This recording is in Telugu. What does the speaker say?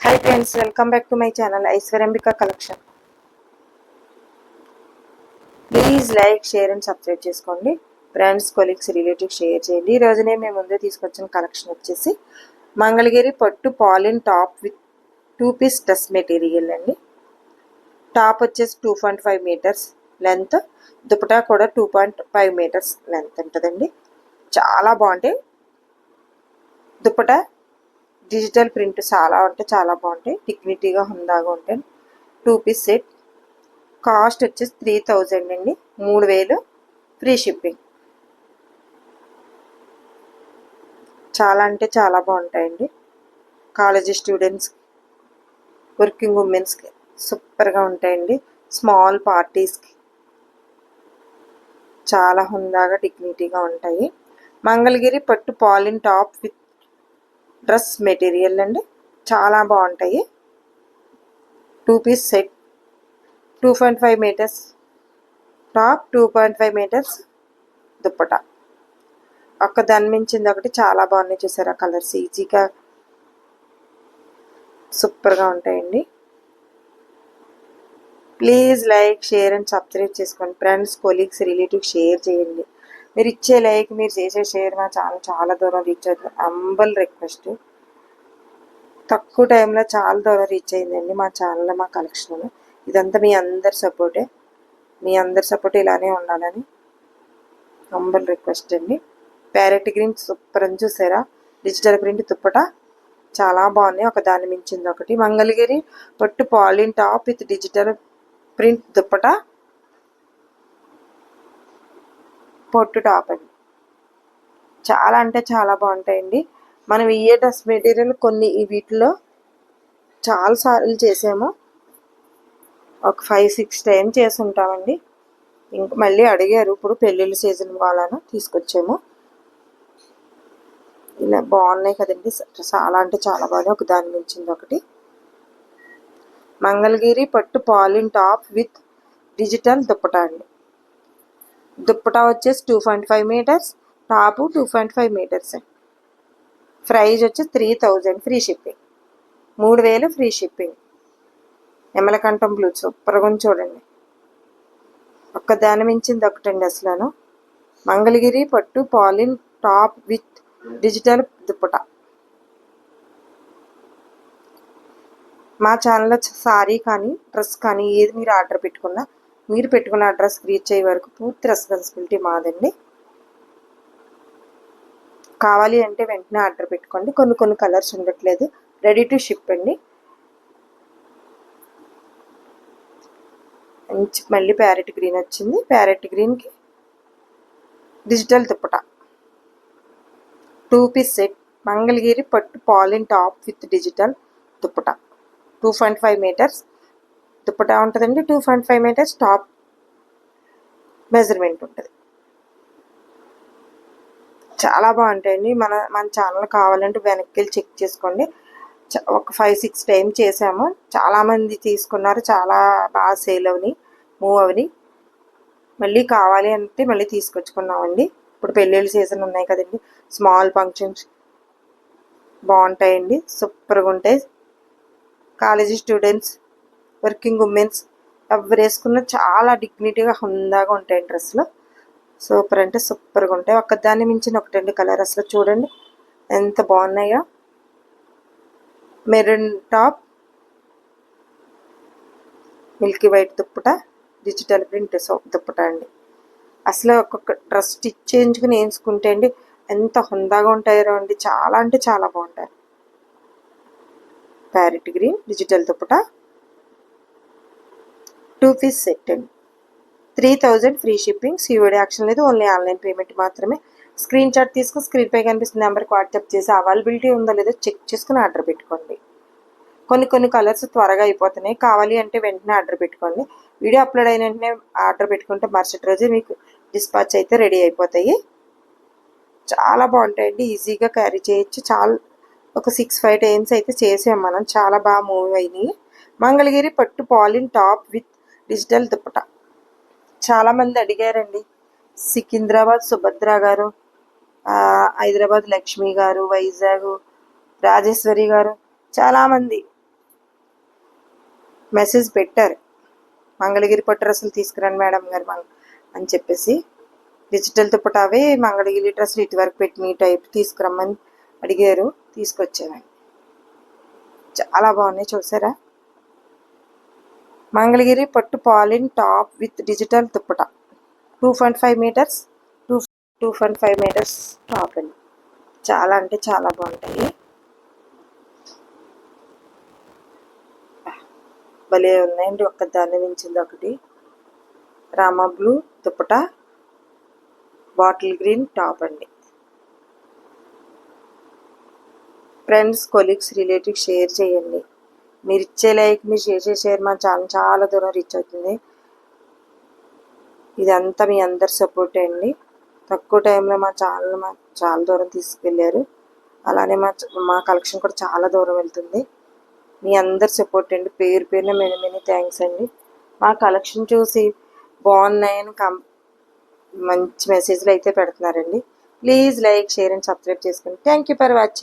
Hi friends, welcome back to my channel Aishwaryambika collection. Please like, share and subscribe చేసుకోండి. ఫ్రెండ్స్, కొలీగ్స్, రిలేటివ్స్ షేర్ చేయండి. ఈ రోజునే మేము ముందే తీసుకొచ్చిన కలెక్షన్ వచ్చేసి మంగళగిరి పట్టు పాలిన్ top with 2 piece dress material అండి. టాప్ వచ్చేసి 2.5 మీటర్స్ లెంత్, దుపటా కూడా 2.5 మీటర్స్ లెంత్ ఉంటుందండి. చాలా బాగుంటాయి. దుపటా డిజిటల్ ప్రింట్ చాలా అంటే చాలా బాగుంటాయి. డిగ్నిటీగా హుందాగా ఉంటాయి. 2 పీస్ సెట్. కాస్ట్ వచ్చేసి 3000 అండి. 3000 ఫ్రీ షిప్పింగ్. చాలా అంటే చాలా బాగుంటాయండి. కాలేజీ స్టూడెంట్స్, వర్కింగ్ ఉమెన్స్కి సూపర్గా ఉంటాయండి. స్మాల్ పార్టీస్కి చాలా హుందాగా డిగ్నిటీగా ఉంటాయి. మంగళగిరి పట్టు పాలిన్ టాప్ విత్ డ్రెస్ మెటీరియల్ అండి. చాలా బాగుంటాయి. 2 piece set. 2.5 metres top, 2.5 metres దుప్పట. ఒక్క దాని మించింది ఒకటి చాలా బాగున్నాయి. చూసారా కలర్స్? ఈజీగా సూపర్గా ఉంటాయండి. Please like, share and subscribe చేసుకోండి. ఫ్రెండ్స్, కొలీగ్స్, రిలేటివ్స్ షేర్ చేయండి. మీరు ఇచ్చే లైక్, మీరు చేసే షేర్ మా ఛానల్ చాలా దూరం రీచ్ అవుతుంది. Humble request. తక్కువ టైంలో చాలా దూరం రీచ్ అయిందండి మా ఛానల్లో, మా కలెక్షన్. ఇదంతా మీ అందరి సపోర్టే. మీ అందరి సపోర్ట్ ఇలానే ఉండాలని హంబల్ రిక్వెస్ట్ అండి. ప్యారెట్ గ్రీన్ సూపర్ అని చూసారా? డిజిటల్ ప్రింట్ దుప్పట చాలా బాగున్నాయి. ఒక దాన్ని మించింది ఒకటి. మంగళగిరి పట్టు పాలిన్ top with digital print dupatta, పొట్టు టాప్ అండి. చాలా అంటే చాలా బాగుంటాయండి. మనం ఈ డ్రెస్ మెటీరియల్ కొన్ని వీటిలో చాలా సార్లు చేసాము. ఒక 5-6 టైం చేసి ఉంటామండి. ఇంకా మళ్ళీ అడిగారు, ఇప్పుడు పెళ్ళిళ్ళ సీజన్ వాళ్ళను తీసుకొచ్చాము. ఇలా బాగున్నాయి కదండి. చాలా అంటే చాలా బాగున్నాయి. ఒక దాని మించింది ఒకటి. మంగళగిరి పట్టు పాలిన్ టాప్ విత్ డిజిటల్ దుప్పటా అండి. దుప్పటా వచ్చేసి 2.5 మీటర్స్, టాపు 2.5 మీటర్స్. ప్రైజ్ వచ్చి 3000 ఫ్రీ షిప్పింగ్. 3000 free shipping. ఎమలకంఠం బ్లూ సూపర్గా చూడండి. ఒక్క దాని మించింది ఒకటండి అసలు. మంగళగిరి పట్టు పాలిన్ టాప్ విత్ డిజిటల్ దుప్పట. మా ఛానల్లో సారీ కానీ డ్రెస్ కానీ ఏది మీరు ఆర్డర్ పెట్టుకున్నా, మీరు పెట్టుకున్న అడ్రస్ రీచ్ అయ్యే వరకు పూర్తి రెస్పాన్సిబిలిటీ మాదండి. కావాలి అంటే వెంటనే ఆర్డర్ పెట్టుకోండి. కొన్ని కలర్స్ ఉండట్లేదు. రెడీ టు షిప్ అండి. మళ్ళీ ప్యారెట్ గ్రీన్ వచ్చింది. ప్యారెట్ గ్రీన్కి digital dupatta. 2 piece set. Mangalagiri పట్టు పాలిన్ top with digital dupatta. 2.5 metres dupatta ఉంటుందండి. 2.5 మీటర్స్ టాప్ మెజర్మెంట్ ఉంటుంది. చాలా బాగుంటాయండి. మన ఛానల్ కావాలంటే వెనక్కి వెళ్ళి చెక్ చేసుకోండి. ఒక 5-6 టైం చేసాము. చాలామంది తీసుకున్నారు. చాలా బాగా సేల్ అవని, మూవ్ అవని. మళ్ళీ కావాలి అంటే మళ్ళీ తీసుకొచ్చుకున్నామండి. ఇప్పుడు పెళ్ళిళ్ళ సీజన్ ఉన్నాయి కదండి. స్మాల్ ఫంక్షన్స్ బాగుంటాయండి. సూపర్గా ఉంటాయి. కాలేజీ స్టూడెంట్స్, వర్కింగ్ ఉమెన్స్ ఎవరు వేసుకున్న చాలా డిగ్నిటీగా హుందాగా ఉంటాయి డ్రెస్లో. సూపర్ అంటే సూపర్గా ఉంటాయి. ఒక్కదాన్ని మించిన ఒకటండి కలర్. అసలు చూడండి ఎంత బాగున్నాయో. Maroon top, Milky white dupatta, digital print dupatta అండి. అసలు ఒక్కొక్క డ్రెస్ స్టిచ్ చేయించుకుని వేసుకుంటే అండి ఎంత హుందాగా ఉంటాయో అండి. చాలా అంటే చాలా బాగుంటాయి. Parrot green digital dupatta. 2 piece set అండి. 3000 ఫ్రీ షిప్పింగ్. సిఓడి యాక్షన్ లేదు. ఓన్లీ ఆన్లైన్ పేమెంట్ మాత్రమే. స్క్రీన్ షాట్ తీసుకుని స్క్రీన్ పై కనిపిస్తున్న నెంబర్కి వాట్సాప్ చేసి అవైలబిలిటీ ఉందో లేదో చెక్ చేసుకుని ఆర్డర్ పెట్టుకోండి. కొన్ని కలర్స్ త్వరగా అయిపోతున్నాయి. కావాలి అంటే వెంటనే ఆర్డర్ పెట్టుకోండి. వీడియో అప్లోడ్ అయిన వెంటనే ఆర్డర్ పెట్టుకుంటే మరుసటి రోజే మీకు డిస్పాచ్ అయితే రెడీ అయిపోతాయి. చాలా బాగుంటాయండి. ఈజీగా క్యారీ చేయొచ్చు. ఒక 6-5 టైమ్స్ అయితే చేసాం మనం. చాలా బాగా మూవ్ అయినాయి. మంగళగిరి పట్టు పాలిన్ టాప్ విత్ డిజిటల్ దుప్పట. చాలామంది అడిగారండి. సికింద్రాబాద్ సుభద్ర గారు, హైదరాబాద్ లక్ష్మి గారు, వైజాగ్ రాజేశ్వరి గారు చాలామంది మెసేజ్ పెట్టారు, మంగళగిరి పట్టు డ్రెస్సులు తీసుకురండి మేడం గారు అని చెప్పేసి. డిజిటల్ దుప్పటావే మంగళగిరి డ్రెస్సులు ఇటువరకు పెట్టిన ఈ టైప్ తీసుకురమ్మని అడిగారు, తీసుకొచ్చానండి. చాలా బాగున్నాయి, చూసారా? మంగళగిరి పట్టు పాలిన్ టాప్ విత్ డిజిటల్ దుప్పటా 2.5 మీటర్స్ 2.5 మీటర్స్ టాప్ అండి. చాలా అంటే చాలా బాగుంటాయి, భలే ఉన్నాయండి. ఒక్కదాన్ని మించింది ఒకటి. Rama blue dupatta, bottle green top అండి. ఫ్రెండ్స్, కొలీగ్స్, రిలేటివ్స్ షేర్ చేయండి. మీరు ఇచ్చే లైక్, మీరు షేర్ మా ఛానల్ చాలా దూరం రీచ్ అవుతుంది. ఇదంతా మీ అందరి సపోర్ట్ అండి. తక్కువ టైంలో మా ఛానల్ చాలా దూరం తీసుకెళ్ళారు. అలానే మా కలెక్షన్ కూడా చాలా దూరం వెళ్తుంది. మీ అందరి సపోర్ట్ అండి. పేరు పేరున మెనీ థ్యాంక్స్ అండి. మా కలెక్షన్ చూసి బాగున్నాయని మంచి మెసేజ్లు అయితే పెడుతున్నారండి. Please like, share and subscribe చేసుకోండి. Thank you for watching.